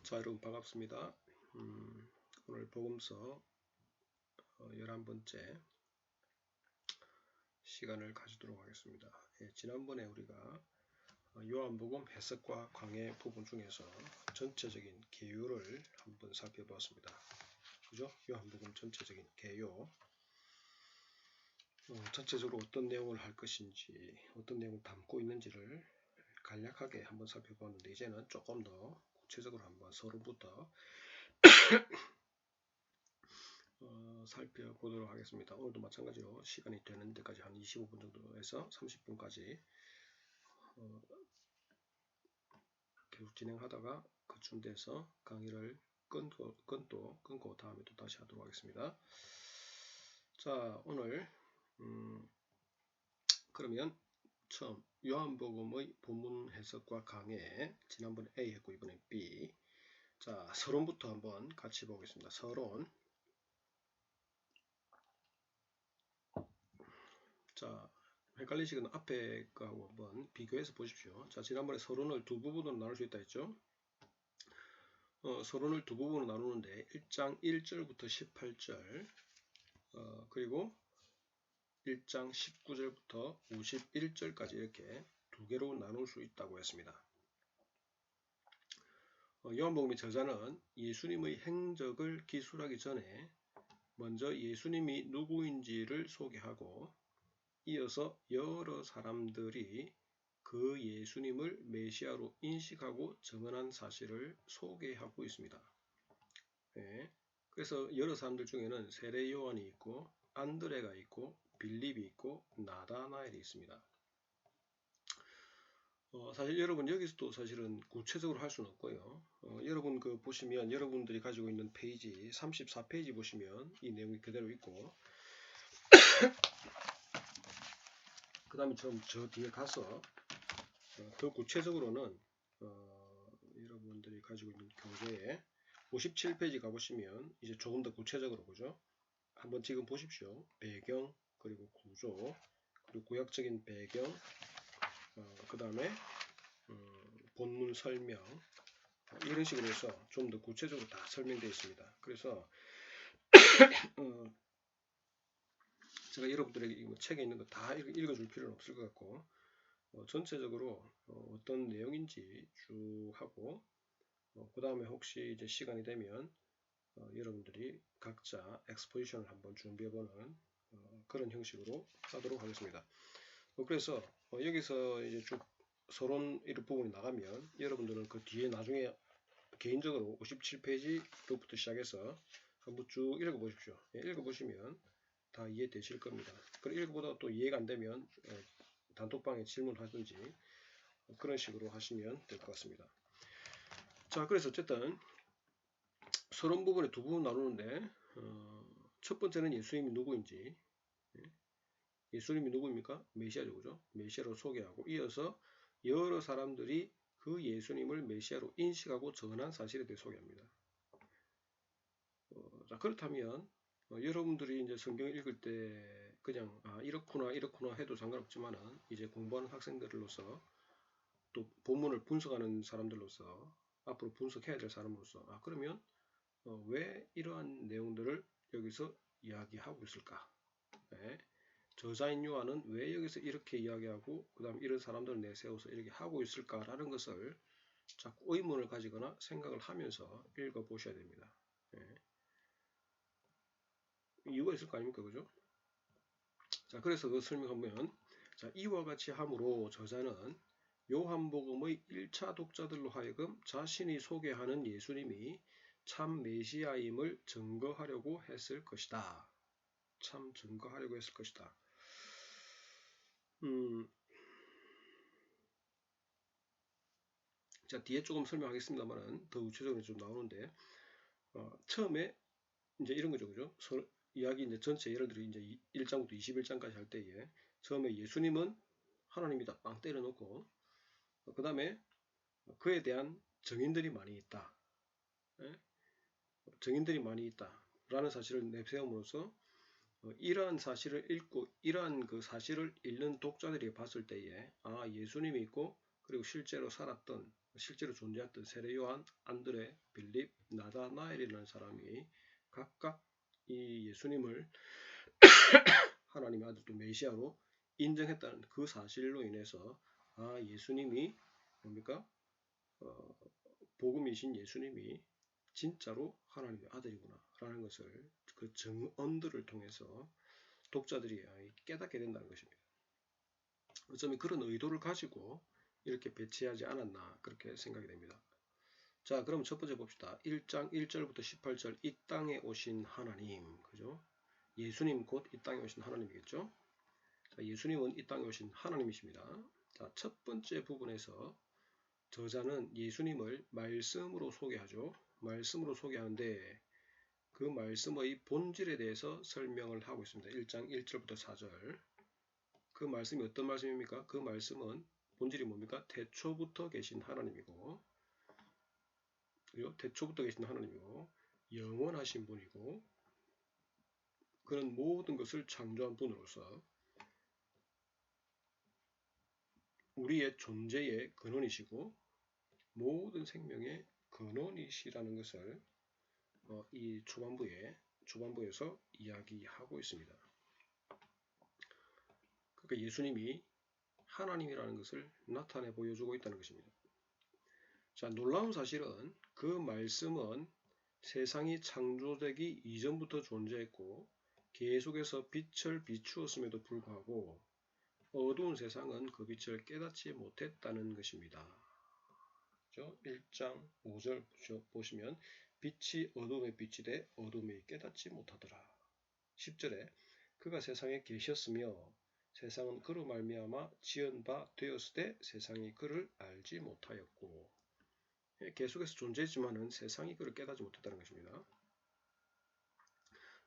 자, 여러분 반갑습니다. 오늘 복음서 11번째 시간을 가지도록 하겠습니다. 지난번에 우리가 요한복음 해석과 강해 부분 중에서 전체적인 개요를 한번 살펴보았습니다. 그죠? 요한복음 전체적인 개요, 전체적으로 어떤 내용을 할 것인지, 어떤 내용을 담고 있는지를 간략하게 한번 살펴보았는데, 이제는 조금 더 구체적으로 한번 서론부터 살펴보도록 하겠습니다. 오늘도 마찬가지로 시간이 되는 데까지 한 25분 정도에서 30분까지 계속 진행하다가 그쯤 돼서 강의를 끊고 다음에 또 다시 하도록 하겠습니다. 자, 오늘 그러면 처음 요한복음의 본문 해석과 강해, 지난번에 A 했고 이번에 B. 자, 서론부터 한번 같이 보겠습니다. 서론. 자, 헷갈리시거나 앞에 거하고 한번 비교해서 보십시오. 자, 지난번에 서론을 두 부분으로 나눌 수 있다 했죠. 서론을 두 부분으로 나누는데 1장 1절부터 18절, 그리고 1장 19절부터 51절까지 이렇게 두 개로 나눌 수 있다고 했습니다. 요한복음의 저자는 예수님의 행적을 기술하기 전에 먼저 예수님이 누구인지를 소개하고, 이어서 여러 사람들이 그 예수님을 메시아로 인식하고 증언한 사실을 소개하고 있습니다. 네. 그래서 여러 사람들 중에는 세례 요한이 있고, 안드레가 있고, 빌립이 있고, 나다나엘이 있습니다. 사실 여러분 여기서도 사실은 구체적으로 할 수는 없고요. 여러분 그 보시면 여러분들이 가지고 있는 페이지 34페이지 보시면 이 내용이 그대로 있고, 그 다음에 저 뒤에 가서 더 구체적으로는 여러분들이 가지고 있는 교재에 57페이지 가보시면 이제 조금 더 구체적으로, 그죠? 한번 지금 보십시오. 배경, 그리고 구조, 그리고 구약적인 배경, 그 다음에 본문 설명, 이런 식으로 해서 좀 더 구체적으로 다 설명되어 있습니다. 그래서 제가 여러분들에게 책에 있는 거 다 읽어줄 필요는 없을 것 같고, 전체적으로 어떤 내용인지 쭉 하고, 그 다음에 혹시 이제 시간이 되면 여러분들이 각자 엑스포지션을 한번 준비해보는 그런 형식으로 하도록 하겠습니다. 그래서 여기서 이제 쭉 서론 이런 부분이 나가면 여러분들은 그 뒤에 나중에 개인적으로 57페이지부터 시작해서 한번 쭉 읽어보십시오. 읽어보시면 다 이해되실 겁니다. 그리고 읽어보다가 또 이해가 안 되면 단톡방에 질문하든지 그런 식으로 하시면 될 것 같습니다. 자, 그래서 어쨌든 서론 부분에 두 부분 나누는데, 첫 번째는 예수님이 누구인지, 예수님이 누구입니까? 메시아죠, 그죠? 메시아로 소개하고, 이어서 여러 사람들이 그 예수님을 메시아로 인식하고 전한 사실에 대해 소개합니다. 자, 그렇다면 여러분들이 이제 성경을 읽을 때 그냥 이렇구나 해도 상관없지만은, 이제 공부하는 학생들로서 또 본문을 분석하는 사람들로서 앞으로 분석해야 될 사람으로서 그러면 왜 이러한 내용들을 여기서 이야기하고 있을까? 네. 저자인 요한은 왜 여기서 이렇게 이야기하고 그 다음 이런 사람들을 내세워서 이렇게 하고 있을까라는 것을 자꾸 의문을 가지거나 생각을 하면서 읽어보셔야 됩니다. 네. 이유가 있을 거 아닙니까? 그죠? 자, 그래서 그 설명하면, 자, 이와 같이 함으로 저자는 요한복음의 1차 독자들로 하여금 자신이 소개하는 예수님이 참 메시아임을 증거하려고 했을 것이다. 참 증거하려고 했을 것이다. 자, 뒤에 조금 설명하겠습니다만은 더 구체적으로 좀 나오는데, 처음에 이제 이런 거죠, 그죠? 이야기 이제 전체 예를 들어 이제 1장부터 21장까지 할 때에 처음에 예수님은 하나님이다 빵 때려놓고, 그 다음에 그에 대한 증인들이 많이 있다. 증인들이 많이 있다라는 사실을 내세움으로써 이러한 사실을 읽고 이러한 그 사실을 읽는 독자들이 봤을 때에 예수님이 있고 그리고 실제로 살았던 실제로 존재했던 세례 요한, 안드레, 빌립, 나다나엘이라는 사람이 각각 이 예수님을 하나님의 아들 또 메시아로 인정했다는 그 사실로 인해서 예수님이 뭡니까? 복음이신 예수님이 진짜로 하나님의 아들이구나 라는 것을 그 증언들을 통해서 독자들이 깨닫게 된다는 것입니다. 어쩌면 그런 의도를 가지고 이렇게 배치하지 않았나 그렇게 생각이 됩니다. 자, 그럼 첫 번째 봅시다. 1장 1절부터 18절 이 땅에 오신 하나님, 그죠? 예수님 곧 이 땅에 오신 하나님이겠죠? 자, 예수님은 이 땅에 오신 하나님이십니다. 자, 첫 번째 부분에서 저자는 예수님을 말씀으로 소개하죠. 말씀으로 소개하는데 그 말씀의 본질에 대해서 설명을 하고 있습니다. 1장 1절부터 4절. 그 말씀이 어떤 말씀입니까? 그 말씀은 본질이 뭡니까? 태초부터 계신 하나님이고, 그리고 태초부터 계신 하나님이고, 영원하신 분이고, 그런 모든 것을 창조한 분으로서 우리의 존재의 근원이시고 모든 생명의 근원이시라는 것을 이 초반부에서 이야기하고 있습니다. 그러니까 예수님이 하나님이라는 것을 나타내 보여주고 있다는 것입니다. 자, 놀라운 사실은 그 말씀은 세상이 창조되기 이전부터 존재했고 계속해서 빛을 비추었음에도 불구하고 어두운 세상은 그 빛을 깨닫지 못했다는 것입니다. 1장 5절 보시면 빛이 어둠에 빛이 돼 어둠이 깨닫지 못하더라. 10절에 그가 세상에 계셨으며 세상은 그로 말미암아 지은 바 되었을 때 세상이 그를 알지 못하였고, 계속해서 존재했지만은 세상이 그를 깨닫지 못했다는 것입니다.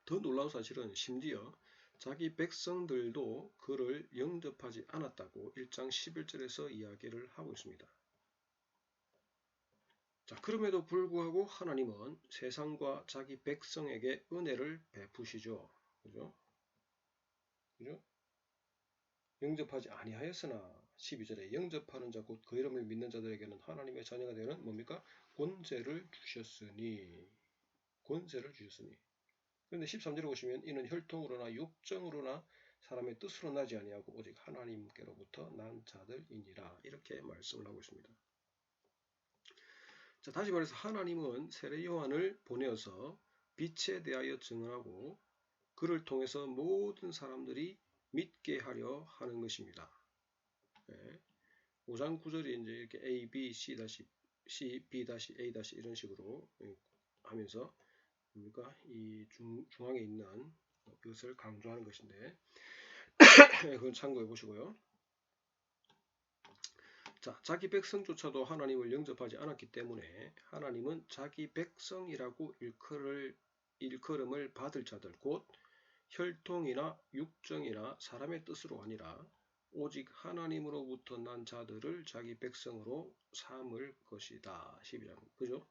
더 놀라운 사실은 심지어 자기 백성들도 그를 영접하지 않았다고 1장 11절에서 이야기를 하고 있습니다. 자, 그럼에도 불구하고 하나님은 세상과 자기 백성에게 은혜를 베푸시죠. 그죠? 영접하지 아니하였으나 12절에 영접하는 자 곧 그 이름을 믿는 자들에게는 하나님의 자녀가 되는 뭡니까? 권세를 주셨으니. 그런데 13절에 보시면 이는 혈통으로나 육정으로나 사람의 뜻으로 나지 아니하고 오직 하나님께로부터 난 자들이니라. 이렇게 말씀을 하고 있습니다. 자, 다시 말해서 하나님은 세례 요한을 보내어서 빛에 대하여 증언하고 그를 통해서 모든 사람들이 믿게 하려 하는 것입니다. 5장 9절이 이제 이렇게 A, B, C, C, B, A 이런 식으로 하면서 뭡니까? 이 중앙에 있는 이것을 강조하는 것인데 그건 참고해 보시고요. 자, 자기 백성조차도 하나님을 영접하지 않았기 때문에 하나님은 자기 백성이라고 일컬음을 받을 자들 곧 혈통이나 육정이나 사람의 뜻으로 아니라 오직 하나님으로부터 난 자들을 자기 백성으로 삼을 것이다. 12장. 그죠?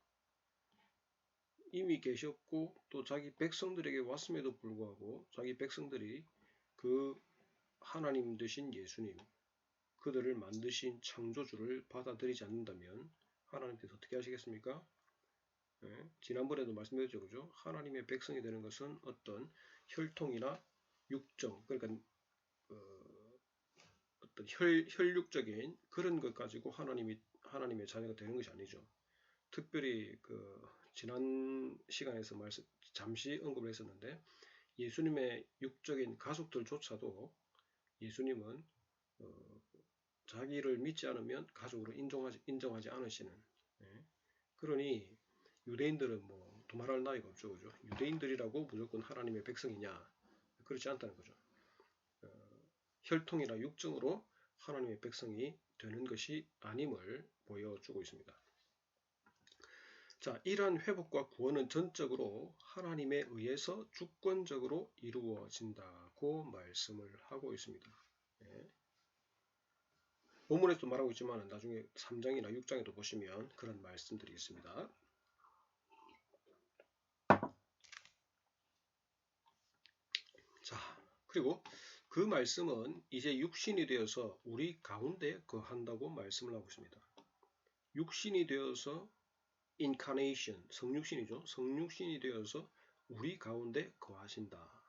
이미 계셨고 또 자기 백성들에게 왔음에도 불구하고 자기 백성들이 그 하나님 되신 예수님, 그들을 만드신 창조주를 받아들이지 않는다면 하나님께서 어떻게 하시겠습니까? 지난번에도 말씀드렸죠. 그죠? 하나님의 백성이 되는 것은 어떤 혈통이나 육정, 그러니까 어떤 혈육적인 그런 것 가지고 하나님의 자녀가 되는 것이 아니죠. 특별히 지난 시간에서 잠시 언급을 했었는데 예수님의 육적인 가족들조차도 예수님은 자기를 믿지 않으면 가족으로 인정하지 않으시는. 그러니 유대인들은 뭐 도말할 나위가 없죠. 그죠? 유대인들이라고 무조건 하나님의 백성이냐? 그렇지 않다는 거죠. 혈통이나 육정으로 하나님의 백성이 되는 것이 아님을 보여주고 있습니다. 자, 이러한 회복과 구원은 전적으로 하나님에 의해서 주권적으로 이루어진다고 말씀을 하고 있습니다. 본문에도 말하고 있지만 나중에 3장이나 6장에도 보시면 그런 말씀들이 있습니다. 자, 그리고 그 말씀은 이제 육신이 되어서 우리 가운데 거한다고 말씀을 하고 있습니다. 육신이 되어서 incarnation, 성육신이죠. 성육신이 되어서 우리 가운데 거하신다.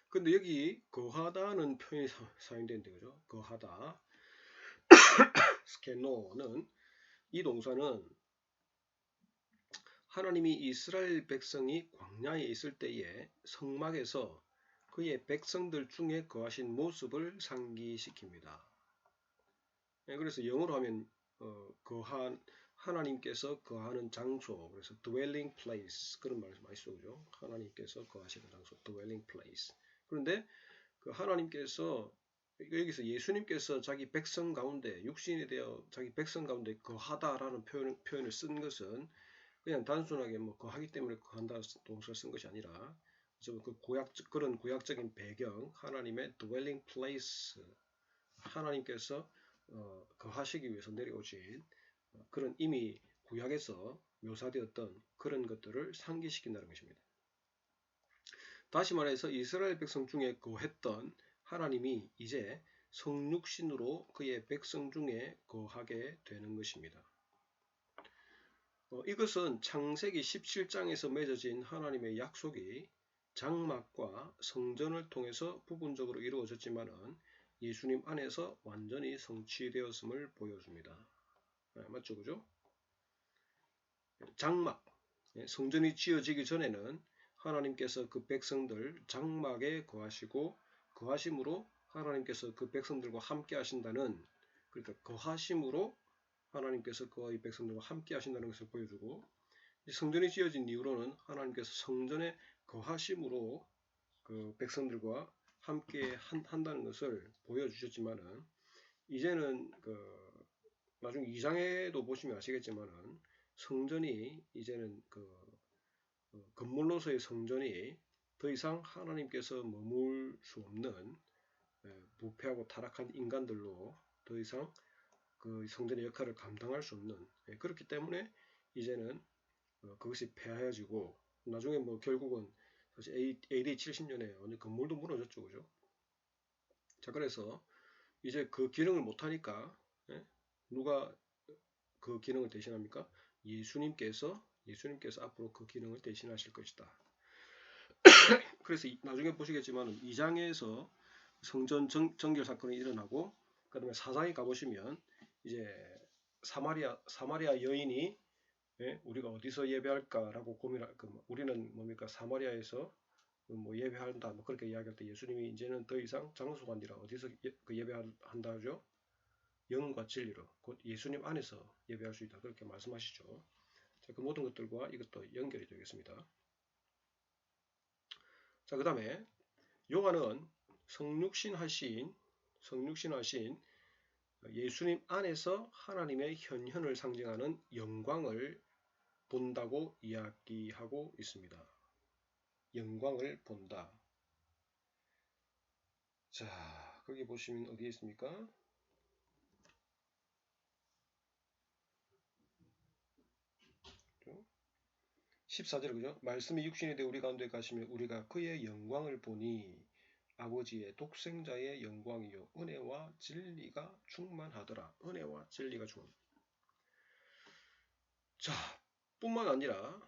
근데 여기 거하다는 표현이 사용되는데 그죠? 거하다. 스케노는 이 동사는 하나님이 이스라엘 백성이 광야에 있을 때에 성막에서 그의 백성들 중에 거하신 모습을 상기시킵니다. 그래서 영어로 하면 하나님께서 거하는 장소, 그래서 dwelling place 그런 말을 많이 쓰죠. 하나님께서 거하시는 장소, dwelling place. 그런데 그 하나님께서 여기서 예수님께서 자기 백성 가운데 육신이 되어 자기 백성 가운데 거하다라는 표현을 쓴 것은 그냥 단순하게 뭐 거하기 때문에 거한다 동사를 쓴 것이 아니라 그런 구약적인 배경, 하나님의 dwelling place, 하나님께서 거하시기 위해서 내려오신 그런 이미 구약에서 묘사되었던 그런 것들을 상기시킨다는 것입니다. 다시 말해서 이스라엘 백성 중에 거했던 하나님이 이제 성육신으로 그의 백성 중에 거하게 되는 것입니다. 이것은 창세기 17장에서 맺어진 하나님의 약속이 장막과 성전을 통해서 부분적으로 이루어졌지만은 예수님 안에서 완전히 성취되었음을 보여줍니다. 맞죠, 그죠? 장막, 성전이 지어지기 전에는 하나님께서 그 백성들 장막에 거하시고 거하심으로 하나님께서 그 백성들과 함께 하신다는, 그러니까 거하심으로 하나님께서 그의 백성들과 함께 하신다는 것을 보여주고, 성전이 지어진 이후로는 하나님께서 성전에 거하심으로 그 백성들과 함께 한다는 것을 보여주셨지만은, 이제는 나중에 2장에도 보시면 아시겠지만은 성전이 이제는 건물로서의 성전이 더 이상 하나님께서 머물 수 없는 부패하고 타락한 인간들로 더 이상 그 성전의 역할을 감당할 수 없는, 그렇기 때문에 이제는 그것이 폐하여지고 나중에 뭐 결국은 사실 AD 70년에 완전 건물도 무너졌죠, 그죠? 자, 그래서 이제 그 기능을 못하니까 누가 그 기능을 대신합니까? 예수님께서 앞으로 그 기능을 대신하실 것이다. 그래서 나중에 보시겠지만 2장에서 성전 정결 사건이 일어나고, 그다음에 4장에 가보시면 이제 사마리아 여인이 우리가 어디서 예배할까라고 우리는 뭡니까? 사마리아에서 뭐 예배한다 뭐 그렇게 이야기할 때 예수님이 이제는 더 이상 장소가 아니라 어디서 예배한다 하죠? 영과 진리로, 곧 예수님 안에서 예배할 수 있다 그렇게 말씀하시죠. 자, 그 모든 것들과 이것도 연결이 되겠습니다. 자, 그 다음에 요한은 성육신하신 예수님 안에서 하나님의 현현을 상징하는 영광을 본다고 이야기하고 있습니다. 영광을 본다. 자, 거기 보시면 어디에 있습니까? 14절 그죠? 말씀이 육신이 되어 우리 가운데 가시면 우리가 그의 영광을 보니 아버지의 독생자의 영광이요 은혜와 진리가 충만하더라. 은혜와 진리가 충만. 자, 뿐만 아니라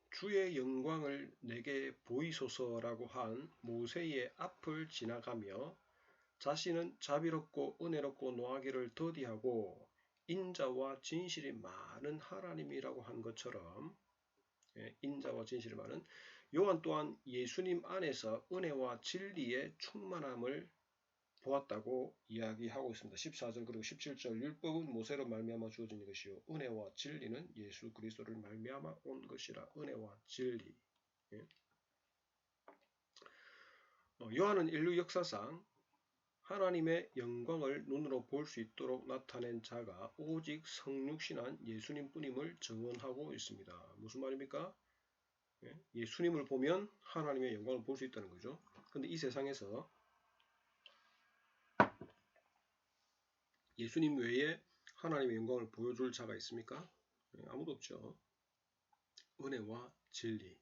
주의 영광을 내게 보이소서라고 한 모세의 앞을 지나가며 자신은 자비롭고 은혜롭고 노하기를 더디하고 인자와 진실이 많은 하나님이라고 한 것처럼, 인자와 진실이 많은 요한 또한 예수님 안에서 은혜와 진리의 충만함을 보았다고 이야기하고 있습니다. 14절 그리고 17절 율법은 모세로 말미암아 주어진 것이요 은혜와 진리는 예수 그리스도를 말미암아 온 것이라. 은혜와 진리. 요한은 인류 역사상 하나님의 영광을 눈으로 볼 수 있도록 나타낸 자가 오직 성육신한 예수님뿐임을 증언하고 있습니다. 무슨 말입니까? 예수님을 보면 하나님의 영광을 볼 수 있다는 거죠. 근데 이 세상에서 예수님 외에 하나님의 영광을 보여줄 자가 있습니까? 아무도 없죠. 은혜와 진리.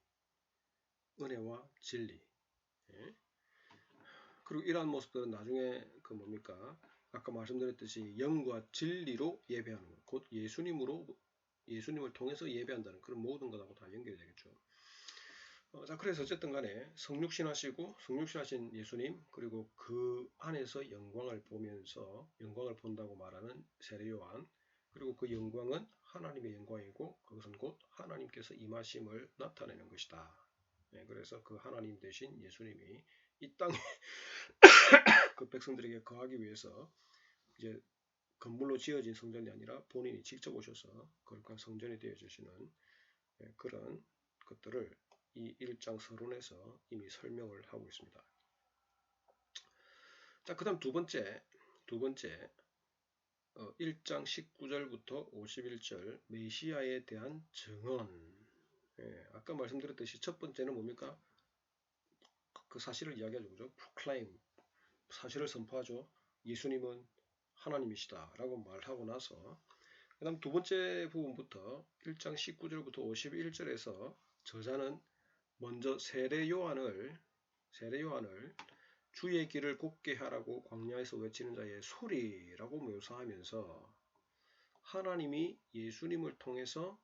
그리고 이러한 모습들은 나중에 뭡니까? 아까 말씀드렸듯이 영과 진리로 예배하는 것, 곧 예수님을 통해서 예배한다는 그런 모든 것하고 다 연결이 되겠죠. 자, 그래서 어쨌든 간에 성육신하시고 성육신하신 예수님, 그리고 그 안에서 영광을 보면서 영광을 본다고 말하는 세례요한, 그리고 그 영광은 하나님의 영광이고 그것은 곧 하나님께서 임하심을 나타내는 것이다. 네, 그래서 그 하나님 되신 예수님이 이 땅에 그 백성들에게 거하기 위해서 이제 건물로 지어진 성전이 아니라 본인이 직접 오셔서 거룩한 성전이 되어 주시는 그런 것들을 이 1장 서론에서 이미 설명을 하고 있습니다. 자, 그 다음 두 번째 1장 19절부터 51절 메시아에 대한 증언. 아까 말씀드렸듯이 첫 번째는 뭡니까? 그 사실을 이야기하죠. 그죠? proclaim, 사실을 선포하죠. 예수님은 하나님이시다 라고 말하고 나서 그 다음 두 번째 부분부터 1장 19절부터 51절에서 저자는 먼저 세례 요한을 주의 길을 곱게 하라고 광야에서 외치는 자의 소리라고 묘사하면서 하나님이 예수님을 통해서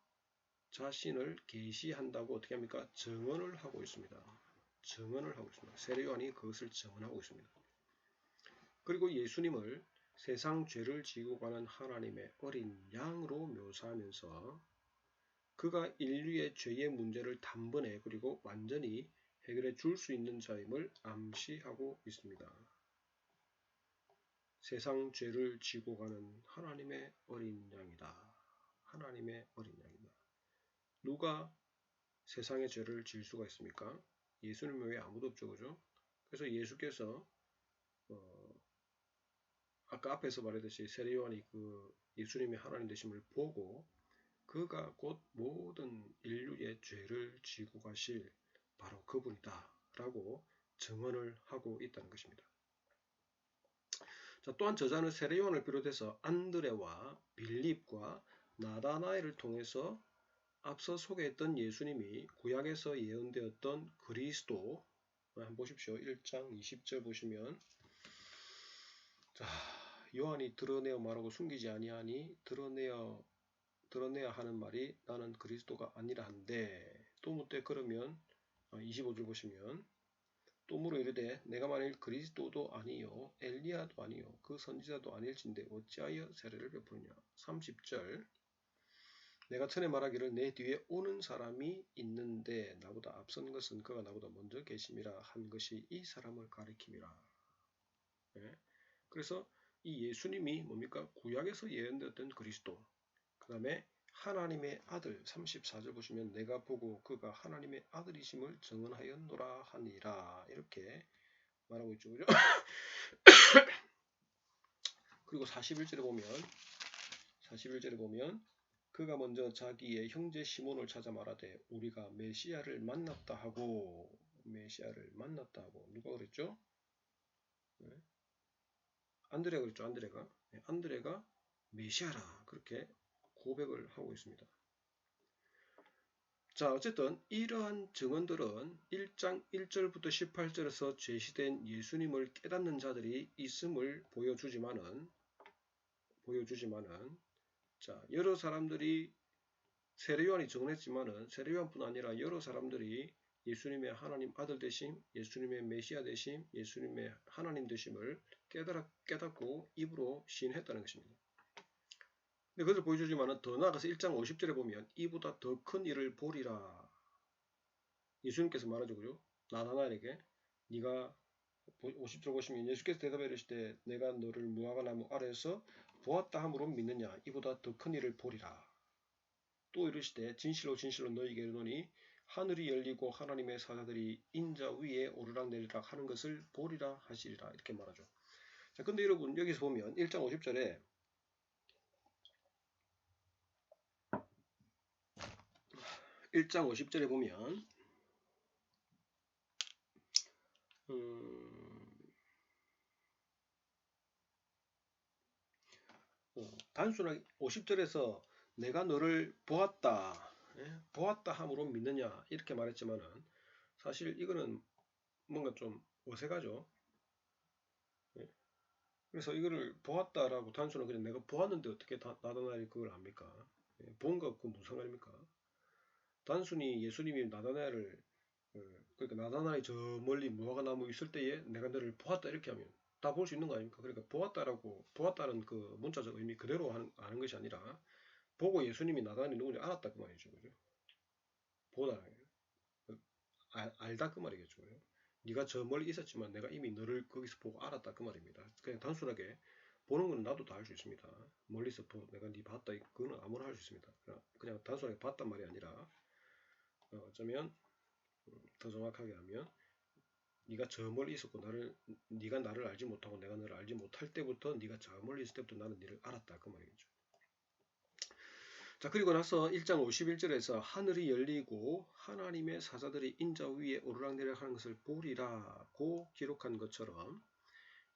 자신을 계시한다고 어떻게 합니까? 증언을 하고 있습니다. 세례 요한이 그것을 증언하고 있습니다. 그리고 예수님을 세상 죄를 지고 가는 하나님의 어린 양으로 묘사하면서 그가 인류의 죄의 문제를 단번에 그리고 완전히 해결해 줄 수 있는 자임을 암시하고 있습니다. 세상 죄를 지고 가는 하나님의 어린 양이다. 하나님의 어린 양이다. 누가 세상의 죄를 질 수가 있습니까? 예수님 외에 아무도 없죠. 그죠? 그래서 예수께서 아까 앞에서 말했듯이 세례 요한이 그 예수님의 하나님 되심을 보고 그가 곧 모든 인류의 죄를 지고 가실 바로 그분이다 라고 증언을 하고 있다는 것입니다. 자, 또한 저자는 세례 요한을 비롯해서 안드레와 빌립과 나다나엘을 통해서 앞서 소개했던 예수님이 구약에서 예언되었던 그리스도, 한번 보십시오. 1장 20절 보시면, 자, 요한이 드러내어 말하고 숨기지 아니하니 드러내야 하는 말이 나는 그리스도가 아니라 한데, 또 묻되 그러면 25절 보시면 또 물어 이르되 내가 만일 그리스도도 아니요 엘리야도 아니요 그 선지자도 아닐진데 어찌하여 세례를 베푸느냐. 30절 내가 전에 말하기를 내 뒤에 오는 사람이 있는데 나보다 앞선 것은 그가 나보다 먼저 계심이라 한 것이 이 사람을 가리킴이라. 네? 그래서 이 예수님이 뭡니까? 구약에서 예언되었던 그리스도, 그 다음에 하나님의 아들. 34절 보시면 내가 보고 그가 하나님의 아들이심을 증언하였노라 하니라 이렇게 말하고 있죠. 그죠? 그리고 41절에 보면 그가 먼저 자기의 형제 시몬을 찾아 말하되 우리가 메시아를 만났다 하고 누가 그랬죠? 네. 안드레가 그랬죠. 안드레가 메시아라 그렇게 고백을 하고 있습니다. 자, 어쨌든 이러한 증언들은 1장 1절부터 18절에서 제시된 예수님을 깨닫는 자들이 있음을 보여주지만은 자, 여러 사람들이 세례요한이 증언했지만은 세례요한뿐 아니라 여러 사람들이 예수님의 하나님 아들 되심, 예수님의 메시아 되심, 예수님의 하나님 되심을 깨닫고 입으로 시인했다는 것입니다. 근데 그것을 보여주지만은 더 나아가서 1장 50절에 보면 이보다 더 큰 일을 보리라. 예수님께서 말하죠. 그죠? 나다나엘에게 네가 50절 보시면 예수께서 대답해 이르시되 내가 너를 무화과 나무 아래에서 보았다 함으로 믿느냐. 이보다 더 큰 일을 보리라. 또 이르시되 진실로 너희에게 이르노니 하늘이 열리고 하나님의 사자들이 인자 위에 오르락내리락 하는 것을 보리라 하시리라. 이렇게 말하죠. 자, 근데 여러분 여기서 보면 1장 50절에 보면 단순하게 50절에서 내가 너를 보았다 함으로 믿느냐 이렇게 말했지만은 사실 이거는 뭔가 좀 어색하죠. 그래서 이거를 보았다라고 단순한 그냥 내가 보았는데 어떻게 나다나엘이 그걸 압니까? 본 거 그 무슨 상관입니까? 단순히 예수님이 나다나엘을 그러니까 나다나엘이 저 멀리 무화과 나무 있을 때에 내가 너를 보았다 이렇게 하면 다 볼 수 있는 거 아닙니까? 그러니까 보았다는 그 문자적 의미 그대로 아는 것이 아니라 보고 예수님이 나다나엘이 누군지 알았다 그 말이죠. 그죠? 보다 알다 그 말이겠죠. 그죠? 네가 저 멀리 있었지만 내가 이미 너를 거기서 보고 알았다 그 말입니다. 그냥 단순하게 보는 건 나도 다 할 수 있습니다. 멀리서 내가 네 봤다 그거는 아무나 할 수 있습니다. 그냥 단순하게 봤단 말이 아니라 어쩌면 더 정확하게 하면 네가 저 멀리 있었고 네가 나를 알지 못하고 내가 너를 알지 못할 때부터 네가 저 멀리 있을 때부터 나는 너를 알았다 그 말이겠죠. 자, 그리고 나서 1장 51절에서 하늘이 열리고 하나님의 사자들이 인자 위에 오르락내리락 하는 것을 보리라고 기록한 것처럼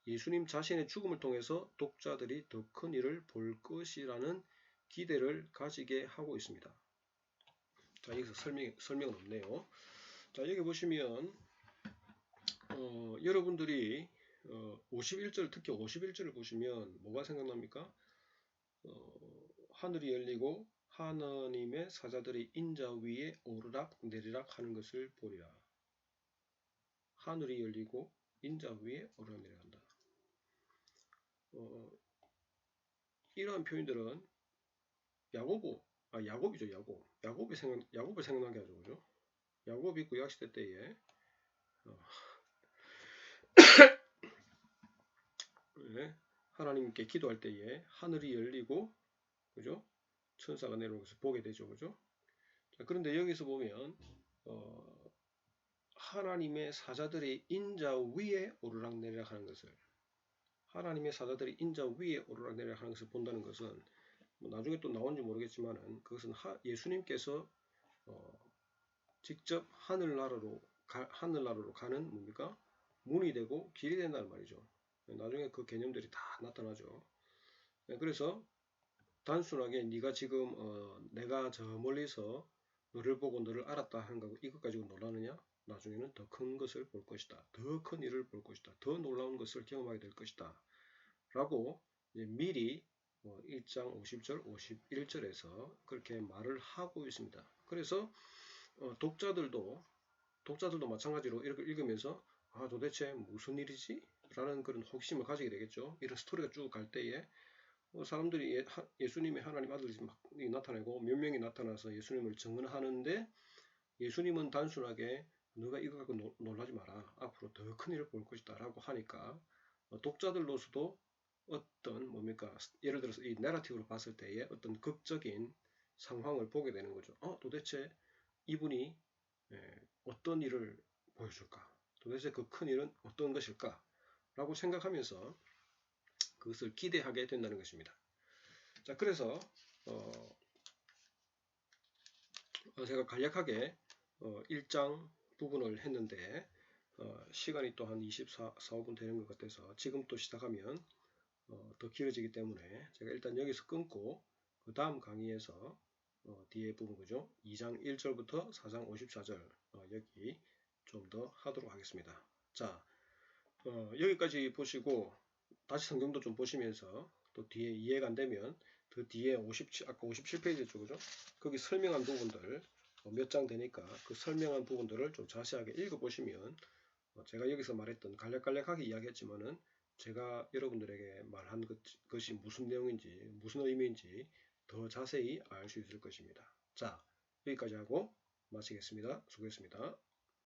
예수님 자신의 죽음을 통해서 독자들이 더 큰 일을 볼 것이라는 기대를 가지게 하고 있습니다. 자, 여기서 설명은 없네요. 자, 여기 보시면 여러분들이 51절 특히 51절을 보시면 뭐가 생각납니까? 하늘이 열리고 하나님의 사자들이 인자 위에 오르락 내리락 하는 것을 보리라. 하늘이 열리고 인자 위에 오르락 내리락한다. 이러한 표현들은 야곱이죠. 야곱을 생각나게 하죠. 그죠? 야곱이 구약시대 때에 하나님께 기도할 때에 하늘이 열리고 그죠? 천사가 내려오는 것을 보게 되죠. 그죠? 자, 그런데 여기서 보면 하나님의 사자들이 인자 위에 오르락내리락 하는 것을 하나님의 사자들이 인자 위에 오르락내리락 하는 것을 본다는 것은 뭐 나중에 또 나온지 모르겠지만은 그것은 예수님께서 직접 하늘나라로 가는 뭡니까? 문이 되고 길이 된다는 말이죠. 나중에 그 개념들이 다 나타나죠. 그래서 단순하게 네가 지금 내가 저 멀리서 너를 보고 너를 알았다 하는 거 이것 가지고 놀라느냐? 나중에는 더 큰 것을 볼 것이다. 더 큰 일을 볼 것이다. 더 놀라운 것을 경험하게 될 것이다. 라고 미리 1장 50절, 51절에서 그렇게 말을 하고 있습니다. 그래서 독자들도 마찬가지로 이렇게 읽으면서 도대체 무슨 일이지? 라는 그런 호기심을 가지게 되겠죠. 이런 스토리가 쭉 갈 때에 사람들이 예수님이 하나님 아들이 나타나고 몇 명이 나타나서 예수님을 증언하는데 예수님은 단순하게 너가 이거 갖고 놀라지 마라. 앞으로 더 큰 일을 볼 것이다 라고 하니까 독자들로서도 어떤 뭡니까 예를 들어서 이 내러티브로 봤을 때에 어떤 극적인 상황을 보게 되는 거죠. 도대체 이분이 어떤 일을 보여줄까? 도대체 그 큰 일은 어떤 것일까? 라고 생각하면서 그것을 기대하게 된다는 것입니다. 자, 그래서 제가 간략하게 1장 부분을 했는데 시간이 또 한 24~25분 되는 것 같아서 지금 또 시작하면 더 길어지기 때문에 제가 일단 여기서 끊고 그 다음 강의에서 뒤에 부분 그죠? 2장 1절부터 4장 54절 여기 좀 더 하도록 하겠습니다. 자, 여기까지 보시고 다시 성경도 좀 보시면서 또 뒤에 이해가 안 되면 그 뒤에 아까 57페이지죠, 그죠? 거기 설명한 부분들 몇 장 되니까 그 설명한 부분들을 좀 자세하게 읽어보시면 제가 여기서 말했던 간략간략하게 이야기했지만은 제가 여러분들에게 말한 것이 무슨 내용인지 무슨 의미인지 더 자세히 알 수 있을 것입니다. 자, 여기까지 하고 마치겠습니다. 수고했습니다.